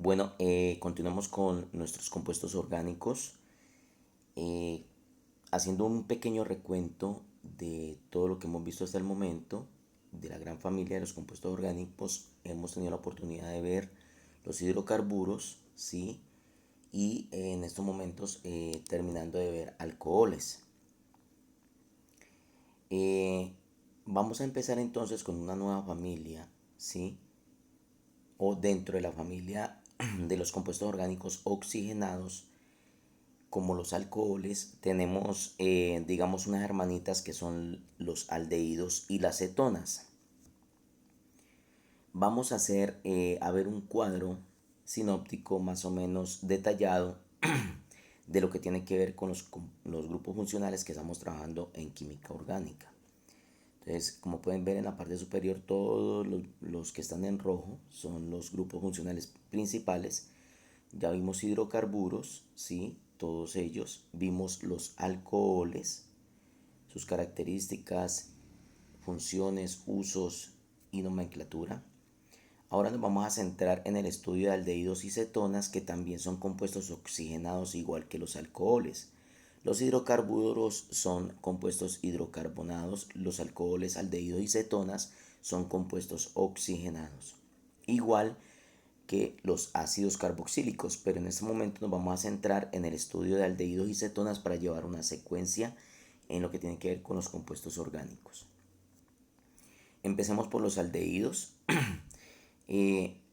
Bueno, continuamos con nuestros compuestos orgánicos, eh, haciendo un pequeño recuento de todo lo que hemos visto hasta el momento, de la gran familia de los compuestos orgánicos. Hemos tenido la oportunidad de ver los hidrocarburos, ¿sí? Y en estos momentos terminando de ver alcoholes. Eh, Vamos a empezar entonces con una nueva familia, ¿sí? O dentro de la familia de los compuestos orgánicos oxigenados, como los alcoholes, tenemos, digamos, unas hermanitas que son los aldehídos y las cetonas. Vamos a hacer, a ver un cuadro sinóptico más o menos detallado de lo que tiene que ver con los grupos funcionales que estamos trabajando en química orgánica. Entonces, como pueden ver en la parte superior, todos los que están en rojo son los grupos funcionales principales. Ya vimos hidrocarburos, ¿sí? Todos ellos. Vimos los alcoholes, sus características, funciones, usos y nomenclatura. Ahora nos vamos a centrar en el estudio de aldehídos y cetonas, que también son compuestos oxigenados igual que los alcoholes. Los hidrocarburos son compuestos hidrocarbonados, los alcoholes, aldehídos y cetonas son compuestos oxigenados. Igual que los ácidos carboxílicos, pero en este momento nos vamos a centrar en el estudio de aldehídos y cetonas para llevar una secuencia en lo que tiene que ver con los compuestos orgánicos. Empecemos por los aldehídos.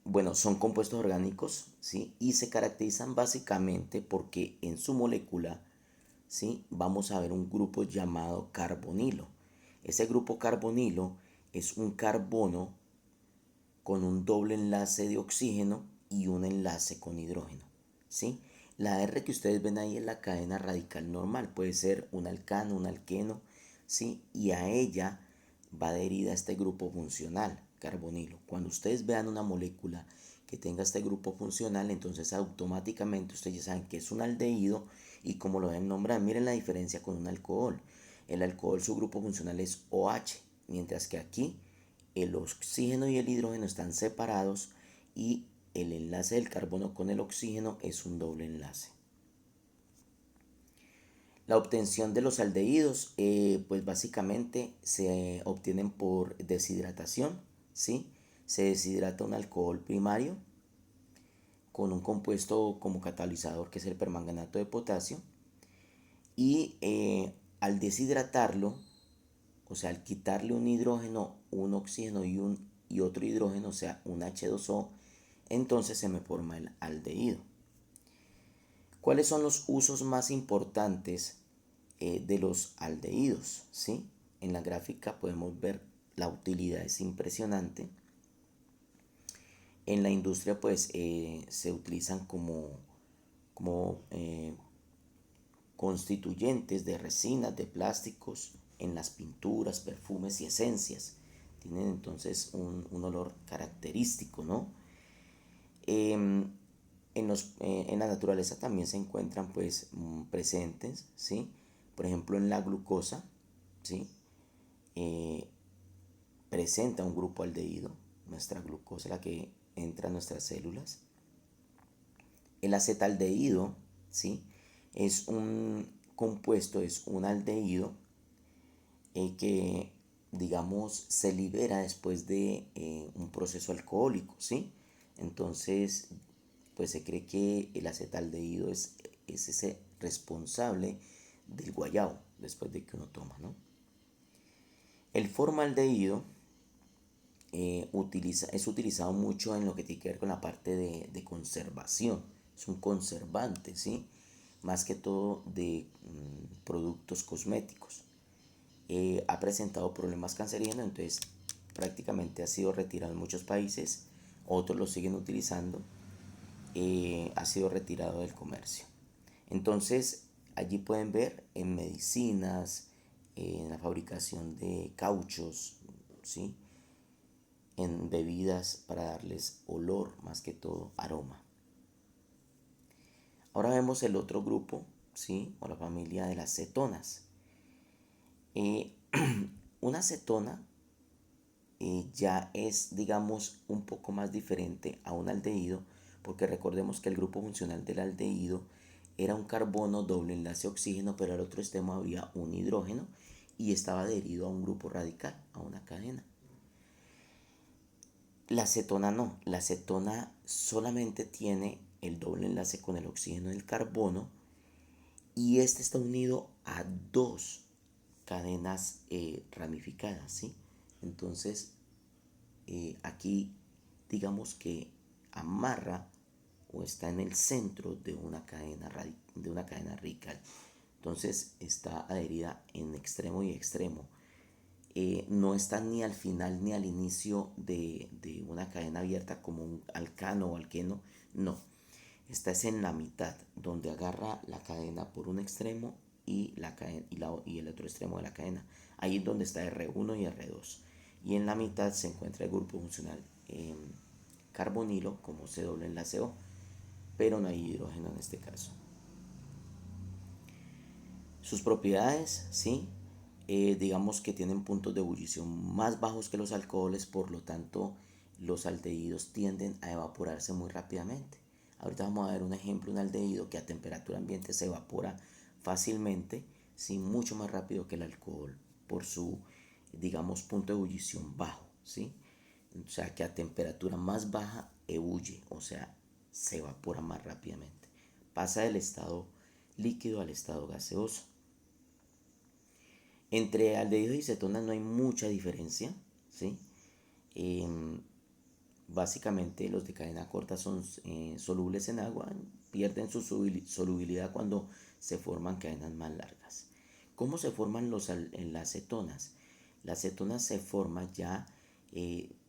Bueno, son compuestos orgánicos, ¿sí? Y se caracterizan básicamente porque en su molécula, ¿sí? Vamos a ver un grupo llamado carbonilo. Ese grupo carbonilo es un carbono con un doble enlace de oxígeno y un enlace con hidrógeno, ¿sí? La R que ustedes ven ahí es la cadena radical normal, puede ser un alcano, un alqueno, ¿sí? Y a ella va adherida este grupo funcional, carbonilo. Cuando ustedes vean una molécula que tenga este grupo funcional, entonces automáticamente ustedes ya saben que es un aldehído y como lo deben nombrar. Miren la diferencia con un alcohol. El alcohol, su grupo funcional es OH, mientras que aquí el oxígeno y el hidrógeno están separados y el enlace del carbono con el oxígeno es un doble enlace. La obtención de los aldehídos, pues básicamente se obtienen por deshidratación, ¿sí? Se deshidrata un alcohol primario con un compuesto como catalizador que es el permanganato de potasio y al deshidratarlo, o sea, al quitarle un hidrógeno, un oxígeno y otro hidrógeno, o sea, un H2O, entonces se me forma el aldehído. ¿Cuáles son los usos más importantes de los aldehídos? ¿Sí? En la gráfica podemos ver la utilidad es impresionante. En la industria pues se utilizan como constituyentes de resinas, de plásticos, en las pinturas, perfumes y esencias. Tienen entonces un olor característico, ¿no? Em, en la naturaleza también se encuentran pues presentes, ¿sí? Por ejemplo, en la glucosa, ¿sí? Eh, Presenta un grupo aldehído, nuestra glucosa, la que entra a nuestras células. El acetaldehído, ¿sí? Es un compuesto, es un aldehído que, digamos, se libera después de un proceso alcohólico, ¿sí? Entonces, pues se cree que el acetaldehído es ese responsable del guayabo después de que uno toma, ¿no? El formaldehído es utilizado mucho en lo que tiene que ver con la parte de conservación. Es un conservante, ¿sí? Más que todo de productos cosméticos. Ha presentado problemas cancerígenos, entonces prácticamente ha sido retirado en muchos países, otros lo siguen utilizando, ha sido retirado del comercio. Entonces allí pueden ver en medicinas, en la fabricación de cauchos, ¿sí? En bebidas para darles olor, más que todo aroma. Ahora vemos el otro grupo, ¿sí? O la familia de las cetonas. Eh, una cetona ya es, digamos, un poco más diferente a un aldehído porque recordemos que el grupo funcional del aldehído era un carbono doble enlace oxígeno, pero al otro extremo había un hidrógeno y estaba adherido a un grupo radical, a una cadena. La acetona no, la acetona solamente tiene el doble enlace con el oxígeno del carbono y este está unido a dos cadenas ramificadas, ¿sí? Entonces, aquí digamos que amarra o está en el centro de una cadena radical. Entonces está adherida en extremo y extremo. No está ni al final ni al inicio de una cadena abierta como un alcano o alqueno, no. Esta es en la mitad, donde agarra la cadena por un extremo y el otro extremo de la cadena. Ahí es donde está R1 y R2. Y en la mitad se encuentra el grupo funcional carbonilo como C doble enlace O, pero no hay hidrógeno en este caso. Sus propiedades, ¿sí? Digamos que tienen puntos de ebullición más bajos que los alcoholes, por lo tanto los aldehídos tienden a evaporarse muy rápidamente. Ahorita vamos a ver un ejemplo, un aldehído que a temperatura ambiente se evapora fácilmente, ¿sí? Mucho más rápido que el alcohol por su, digamos, punto de ebullición bajo, ¿sí? O sea que a temperatura más baja ebulle, o sea, se evapora más rápidamente. Pasa del estado líquido al estado gaseoso. Entre aldehídos y cetonas no hay mucha diferencia, ¿sí? Em, Básicamente los de cadena corta son solubles en agua, pierden su solubilidad cuando se forman cadenas más largas. ¿Cómo se forman las cetonas? Las cetonas se forman ya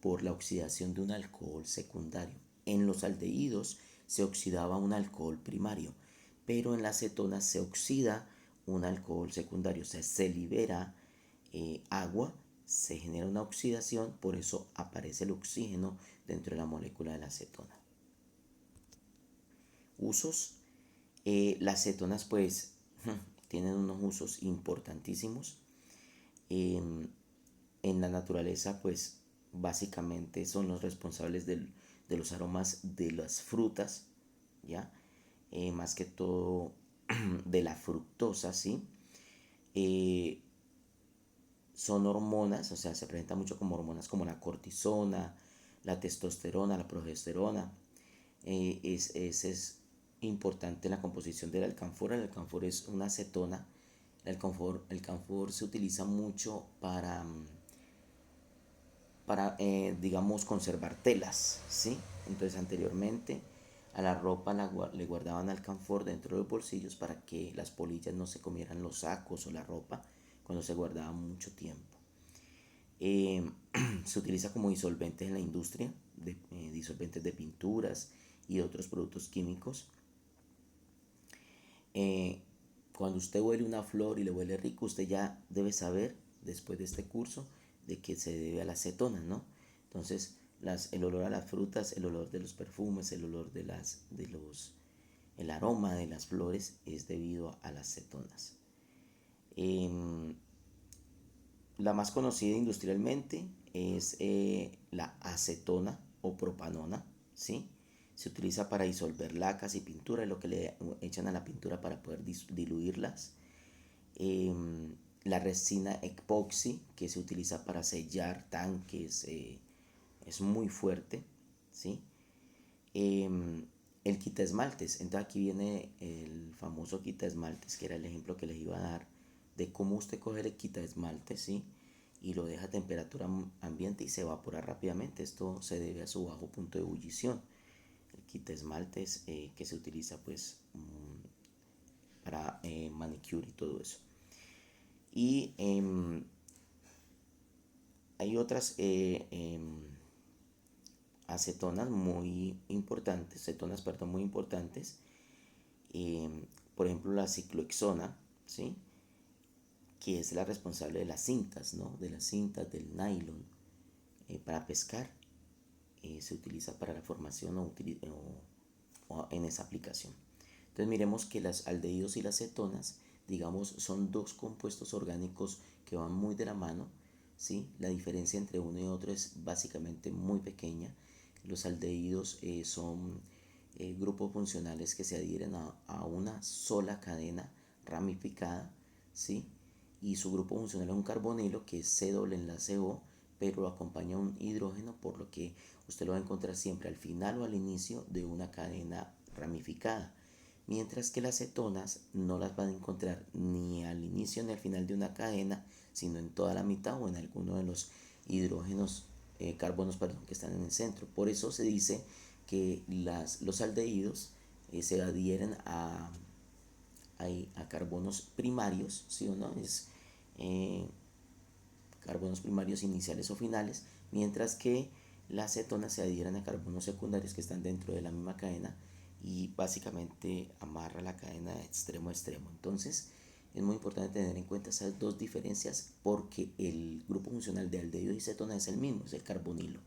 por la oxidación de un alcohol secundario. En los aldehídos se oxidaba un alcohol primario, pero en las cetonas se oxida un alcohol secundario, o sea, se libera agua, se genera una oxidación, por eso aparece el oxígeno dentro de la molécula de la acetona. Usos. Las cetonas pues tienen unos usos importantísimos. En la naturaleza pues básicamente son los responsables de los aromas de las frutas, ¿ya? Más que todo de la fructosa, ¿sí? Eh, Son hormonas, o sea, se presentan mucho como hormonas como la cortisona, la testosterona, la progesterona. Es importante la composición del alcanfor. El alcanfor es una acetona. El alcanfor se utiliza mucho para digamos, conservar telas, ¿sí? Entonces anteriormente a la ropa le guardaban alcanfor dentro de los bolsillos para que las polillas no se comieran los sacos o la ropa cuando se guardaba mucho tiempo. Eh, Se utiliza como disolvente en la industria, disolventes de pinturas y otros productos químicos. Eh, Cuando usted huele una flor y le huele rico, usted ya debe saber, después de este curso, de que se debe a la acetona, ¿no? Entonces, el olor a las frutas, el olor de los perfumes, el olor el aroma de las flores es debido a las cetonas. Em, la más conocida industrialmente es la acetona o propanona, ¿sí? Se utiliza para disolver lacas y pintura, es lo que le echan a la pintura para poder diluirlas. La resina epoxi, que se utiliza para sellar tanques, es muy fuerte, ¿sí? El quita esmaltes, entonces aquí viene el famoso quita esmaltes, que era el ejemplo que les iba a dar de cómo usted coge el quita esmaltes, ¿sí? Y lo deja a temperatura ambiente y se evapora rápidamente. Esto se debe a su bajo punto de ebullición. El quita esmaltes que se utiliza pues para manicure y todo eso. Y hay otras acetonas muy importantes, cetonas, perdón, muy importantes. eh, por ejemplo, la ciclohexona, ¿sí? Que es la responsable de las cintas, ¿no? De las cintas, del nylon, para pescar. Se utiliza para la formación o en esa aplicación. Entonces miremos que las aldehídos y las cetonas, digamos, son dos compuestos orgánicos que van muy de la mano, ¿sí? La diferencia entre uno y otro es básicamente muy pequeña. Los aldehídos son grupos funcionales que se adhieren a una sola cadena ramificada, ¿sí? Y su grupo funcional es un carbonilo que es C doble enlace O, pero lo acompaña un hidrógeno, por lo que usted lo va a encontrar siempre al final o al inicio de una cadena ramificada. Mientras que las cetonas no las van a encontrar ni al inicio ni al final de una cadena, sino en toda la mitad o en alguno de los hidrógenos, carbonos, perdón, que están en el centro. Por eso se dice que los aldehídos se adhieren a carbonos primarios, ¿sí o no? Es eh, carbonos primarios iniciales o finales, mientras que las cetonas se adhieren a carbonos secundarios que están dentro de la misma cadena y básicamente amarra la cadena de extremo a extremo. Entonces es muy importante tener en cuenta esas dos diferencias porque el grupo funcional de aldehído y cetona es el mismo, es el carbonilo.